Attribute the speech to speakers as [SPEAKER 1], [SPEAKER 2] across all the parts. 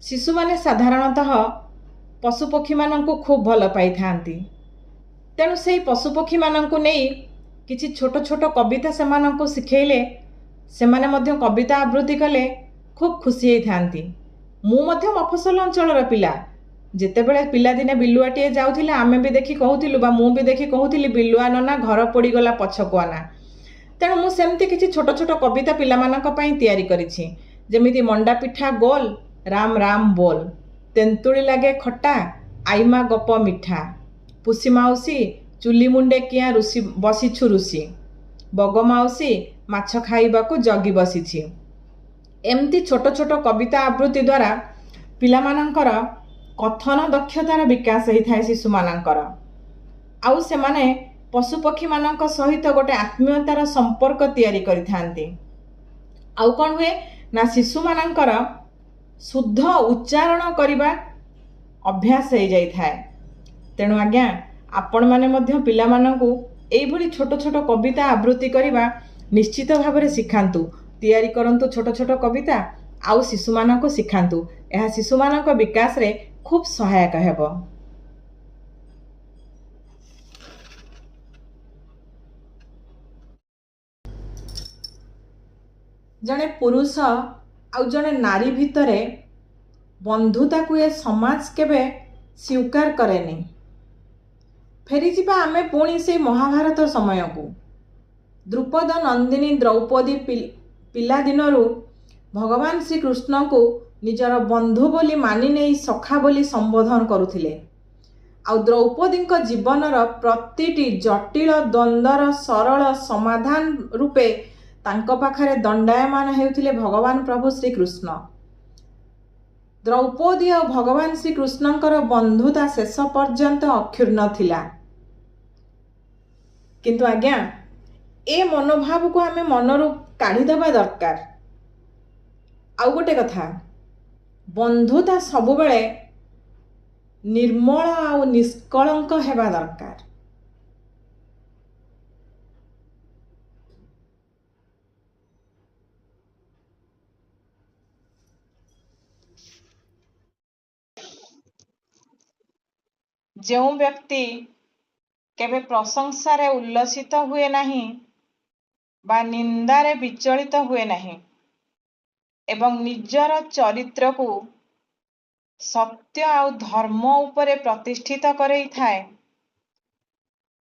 [SPEAKER 1] शिशु माने साधारणतः पशुपक्षी मानक खूब भल पाई थांती। तेणु से पशुपक्षी मानक नहीं किसी छोट छोट कविता से शिखेले से कविता आवृत्ति कले खूब खुशी होती। मु मफसल अंचल पिला जितेबले पिलादिने बिलुआटे जाऊे आमे भी देखी कहूलु बा मु भी देखी कहूली बिलुआ नना घर पोड़गला पछकु आना। तेणु मुझे किसी छोट छोट कविता पिला करिछि जेमिति मंडा पिठा गोल राम राम बोल, तेंतुली लागे खट्टा आईमा गप मिठा, पुसी माउसी चुली मुंडे किया रुसी बसीछु रुसी, बग माउसी माछ खाइबाकू जगी बसीछि। एमती छोट छोट कविता आवृत्ति द्वारा पिलामानंकर कथन दक्षतार विकास होता है। शिशु मानंकर आउ से माने पशुपक्षी मानक सहित गोटे आत्मीयतार संपर्क तैयारी करिथांती। आउ कौन हुए ना शिशु मानंकर शुद्ध उच्चारण करने अभ्यास हो जाए। तेणु आज्ञा आपण माने मध्य पिला मानकू एइभली छोट छोट कविता आवृत्ति करने निश्चित भाव में शिखांतु, तैयारी करंतु छोट छोट कविता आउ शिशु मानकू शिखांतु। यह शिशु मानक विकास रे खूब सहायक हेबो। जने पुरुष आउ जने नारी भितरे बंधुता को ये समाज केबे स्वीकार करेनी। फेरी जिबा आमे पुणी से महाभारत समय को द्रुपद नंदिनी द्रौपदी पिला दिनरू भगवान श्री कृष्ण को निजर बंधु बोली मानि नहीं सखा बोली संबोधन करुथिले। आउ द्रौपदी जीवनर प्रतिटी जटिल द्वंद्वर सरल समाधान रूपे तांको पाखरे दंडायमान हेउथिले भगवान प्रभु श्री कृष्ण। द्रौपदी और भगवान श्री कृष्णकर बंधुता शेष पर्यंत अक्षुण्ण थिला। किंतु आज्ञा ए मनोभाव को आमे मनरू काढ़ी देबा दरकार। आउ गोटे कथा, बंधुता सबुबले निर्मल आउ निष्कलंक हेबा दरकार। जो व्यक्ति केबे प्रशंसा उल्लसित हुए नहीं बा निंदारे विचलित हुए नहीं एवं निजर चरित्र को सत्य आउ धर्म उपरे प्रतिष्ठित करे थाए,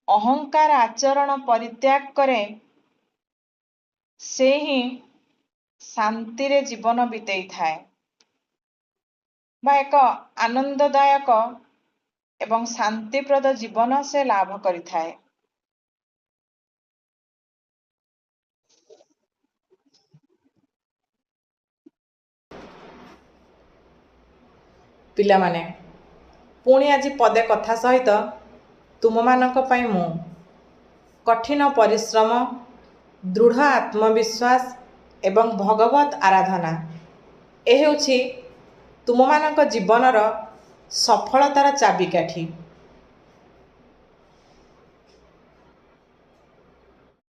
[SPEAKER 1] अहंकार आचरण परित्याग करे, से ही शांति रे जीवन बितेई थाए बा एक आनंददायक एवं शांतिप्रद जीवन से लाभ करिथाए। पिला माने पुणी आज पदे कथा सहित तुम मानक पई मु कठिन परिश्रम, दृढ़ आत्मविश्वास एवं भगवत आराधना ए हेउछि तुम मानक जीवनर सफलतार चाबिकाठी।